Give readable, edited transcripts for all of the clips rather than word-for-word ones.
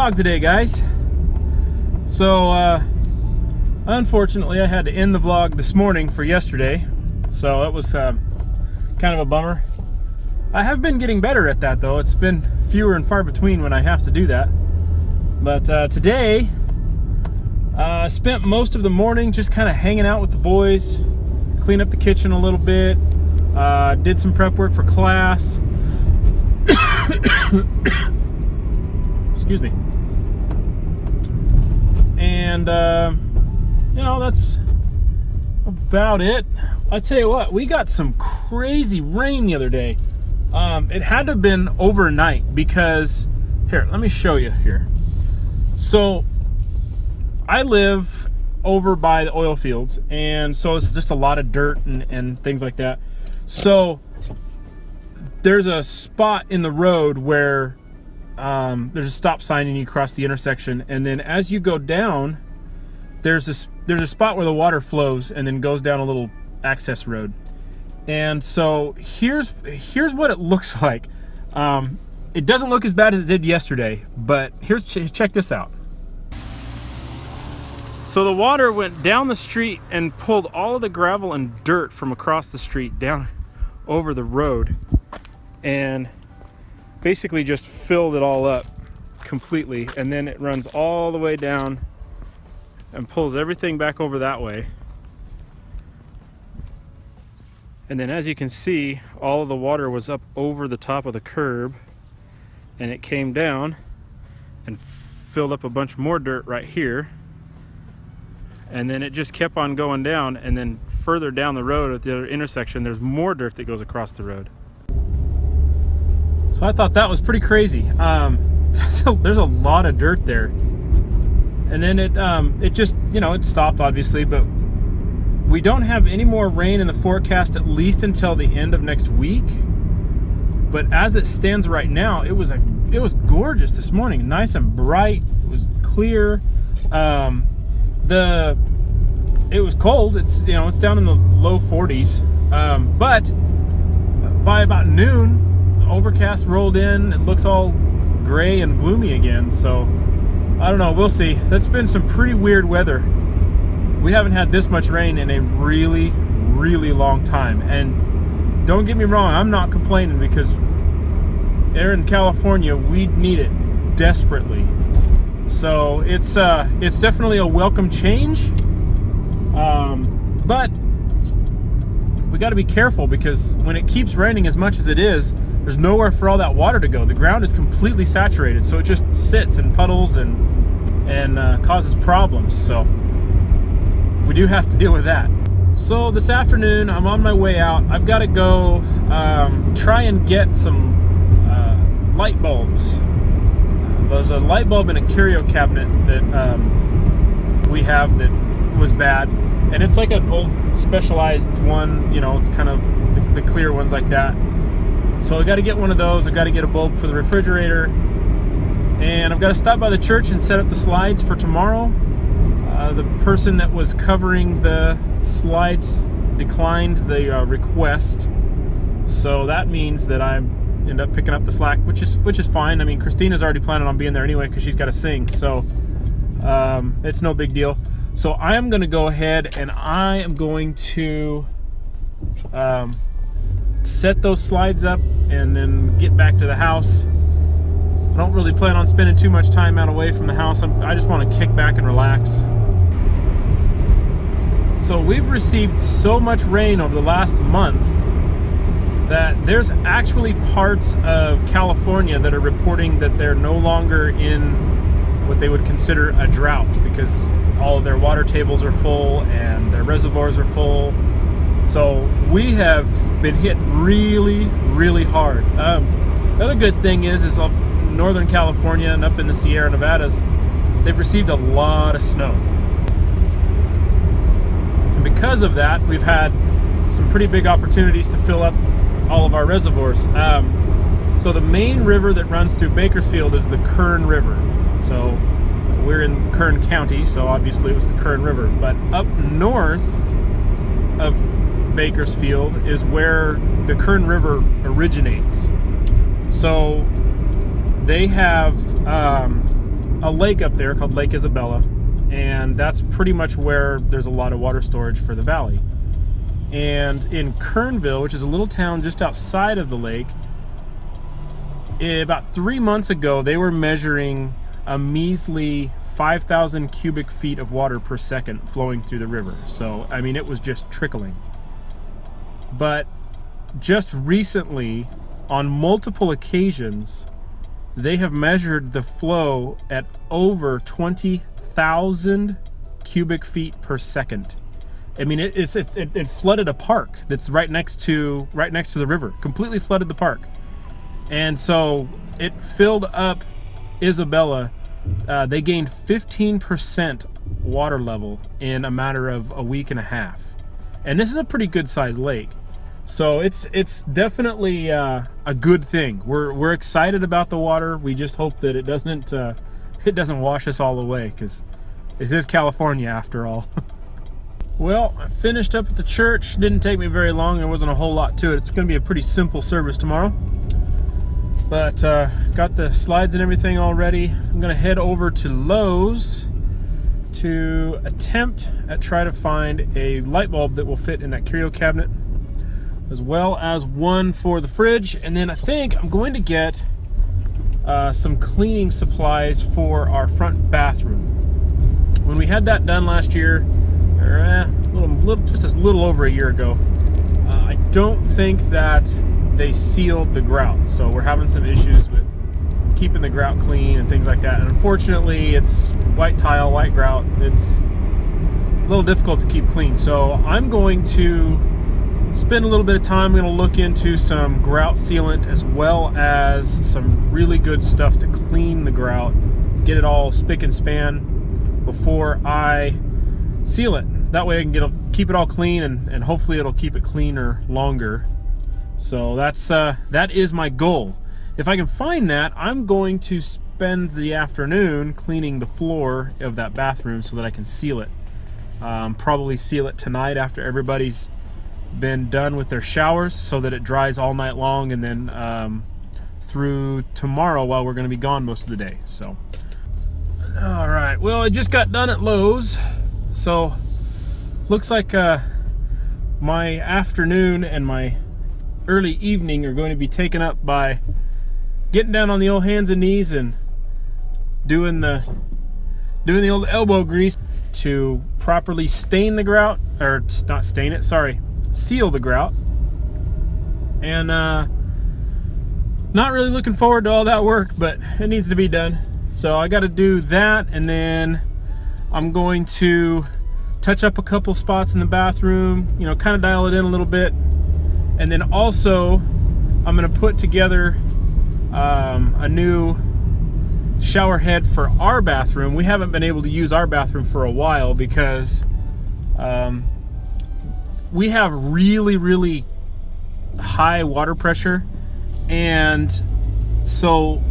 vlog today, guys. So unfortunately I had to end the vlog this morning for yesterday, so it was kind of a bummer. I have been getting better at that though. It's been fewer and far between when I have to do that. But today I spent most of the morning just kind of hanging out with the boys, clean up the kitchen a little bit, did some prep work for class. Excuse me. And you know, that's about it. I tell you what, we got some crazy rain the other day. It had to have been overnight because, here, let me show you here. So I live over by the oil fields, and so it's just a lot of dirt and things like that. So there's a spot in the road where there's a stop sign and you cross the intersection, and then as you go down, there's a spot where the water flows and then goes down a little access road. And so here's what it looks like. It doesn't look as bad as it did yesterday, but check this out. So the water went down the street and pulled all of the gravel and dirt from across the street down over the road, and basically just filled it all up completely, and then it runs all the way down and pulls everything back over that way. And then as you can see, all of the water was up over the top of the curb, and it came down and filled up a bunch more dirt right here, and then it just kept on going down, and then further down the road at the other intersection there's more dirt that goes across the road. So I thought that was pretty crazy. There's a lot of dirt there, and then it just, you know, it stopped obviously, but we don't have any more rain in the forecast at least until the end of next week. But as it stands right now, it was gorgeous this morning, nice and bright. It was clear. It was cold. It's, you know, it's down in the low 40s. But by about noon, overcast rolled in. It looks all gray and gloomy again, so I don't know, we'll see. That's been some pretty weird weather. We haven't had this much rain in a really long time, and don't get me wrong, I'm not complaining, because there in California we need it desperately. So it's definitely a welcome change, but we got to be careful, because when it keeps raining as much as it is, there's nowhere for all that water to go. The ground is completely saturated, so it just sits and puddles and causes problems. So we do have to deal with that. So this afternoon, I'm on my way out. I've got to go try and get some light bulbs. There's a light bulb in a curio cabinet that we have that was bad, and it's like an old specialized one, you know, kind of the clear ones like that. So I got to get one of those. I got to get a bulb for the refrigerator, and I've got to stop by the church and set up the slides for tomorrow. The person that was covering the slides declined the request, so that means that I end up picking up the slack, which is fine. I mean, Christina's already planning on being there anyway because she's got to sing, so it's no big deal. So I am going to go ahead and I am going to set those slides up and then get back to the house. I don't really plan on spending too much time out away from the house. I just want to kick back and relax. So we've received so much rain over the last month that there's actually parts of California that are reporting that they're no longer in what they would consider a drought, because all of their water tables are full and their reservoirs are full. So we have been hit really hard. The other good thing is up Northern California and up in the Sierra Nevadas, they've received a lot of snow. And because of that, we've had some pretty big opportunities to fill up all of our reservoirs. So the main river that runs through Bakersfield is the Kern River. So we're in Kern County, so obviously it was the Kern River. But up north of Bakersfield is where the Kern River originates. So they have a lake up there called Lake Isabella, and that's pretty much where there's a lot of water storage for the valley. And in Kernville, which is a little town just outside of the lake, about 3 months ago, they were measuring a measly 5,000 cubic feet of water per second flowing through the river. So, I mean, it was just trickling. But just recently, on multiple occasions, they have measured the flow at over 20,000 cubic feet per second. I mean, it flooded a park that's right next to the river. Completely flooded the park, and so it filled up Isabella. They gained 15% water level in a matter of a week and a half, and this is a pretty good sized lake. So it's definitely a good thing. We're excited about the water. We just hope that it doesn't wash us all away, because this is California after all. Well, I finished up at the church. Didn't take me very long. There wasn't a whole lot to it. It's going to be a pretty simple service tomorrow. But got the slides and everything all ready. I'm going to head over to Lowe's to attempt at try to find a light bulb that will fit in that curio cabinet, as well as one for the fridge. And then I think I'm going to get some cleaning supplies for our front bathroom. When we had that done last year, just a little over a year ago, I don't think that they sealed the grout, so we're having some issues with keeping the grout clean and things like that. And unfortunately, it's white tile, white grout. It's a little difficult to keep clean, so I'm going to spend a little bit of time. I'm going to look into some grout sealant, as well as some really good stuff to clean the grout, get it all spick and span before I seal it. That way I can keep it all clean, and hopefully it'll keep it cleaner longer. So that is my goal. If I can find that, I'm going to spend the afternoon cleaning the floor of that bathroom so that I can seal it. Probably seal it tonight after everybody's been done with their showers, so that it dries all night long, and then through tomorrow while we're going to be gone most of the day. So, all right. Well, I just got done at Lowe's, so looks like my afternoon and my early evening are going to be taken up by getting down on the old hands and knees and doing the old elbow grease to properly stain the grout, or not stain it, sorry, seal the grout. And not really looking forward to all that work, but it needs to be done. So I got to do that, and then I'm going to touch up a couple spots in the bathroom, kind of dial it in a little bit. And then also, I'm going to put together a new shower head for our bathroom. We haven't been able to use our bathroom for a while because we have really, really high water pressure. And so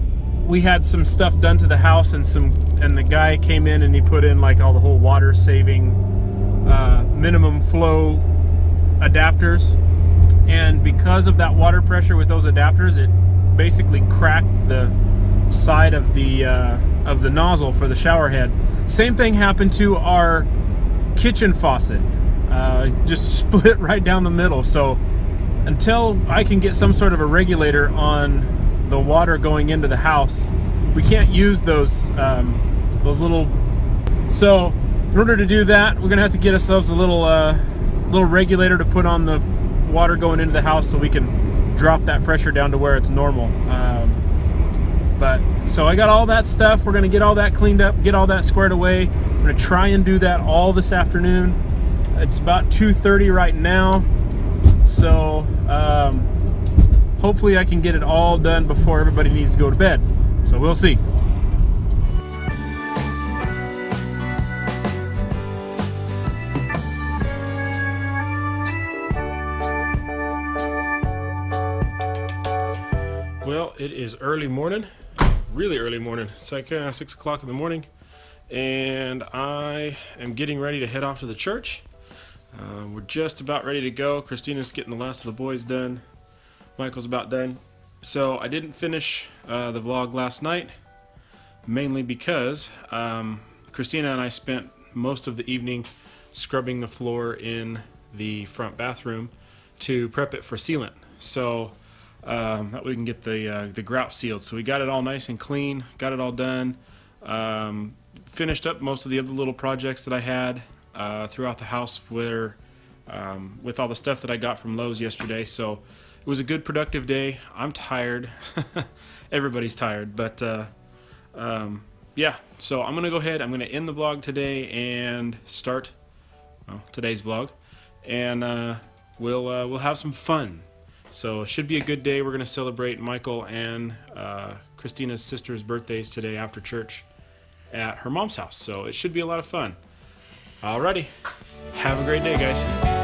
we had some stuff done to the house, and the guy came in and he put in like all the whole water saving minimum flow adapters. And because of that water pressure with those adapters, it basically cracked the side of the nozzle for the shower head. Same thing happened to our kitchen faucet. Just split right down the middle. So until I can get some sort of a regulator on the water going into the house, we can't use those little. So in order to do that, we're gonna have to get ourselves a little regulator to put on the water going into the house, so we can drop that pressure down to where it's normal. But so I got all that stuff. We're gonna get all that cleaned up, get all that squared away. I'm gonna try and do that all this afternoon. It's about 2:30 right now, so hopefully I can get it all done before everybody needs to go to bed. So we'll see. Well, it is early morning, really early morning. It's like 6 o'clock in the morning, and I am getting ready to head off to the church. We're just about ready to go. Christina's getting the last of the boys done. Michael's about done. So I didn't finish the vlog last night, mainly because Christina and I spent most of the evening scrubbing the floor in the front bathroom to prep it for sealant, so that we can get the grout sealed. So we got it all nice and clean, got it all done, finished up most of the other little projects that I had throughout the house with all the stuff that I got from Lowe's yesterday. So it was a good productive day. I'm tired. Everybody's tired, but yeah, so I'm gonna go ahead, I'm gonna end the vlog today and start today's vlog, and we'll have some fun. So it should be a good day. We're gonna celebrate Michael and Christina's sister's birthdays today after church at her mom's house, so it should be a lot of fun. Alrighty, have a great day, guys.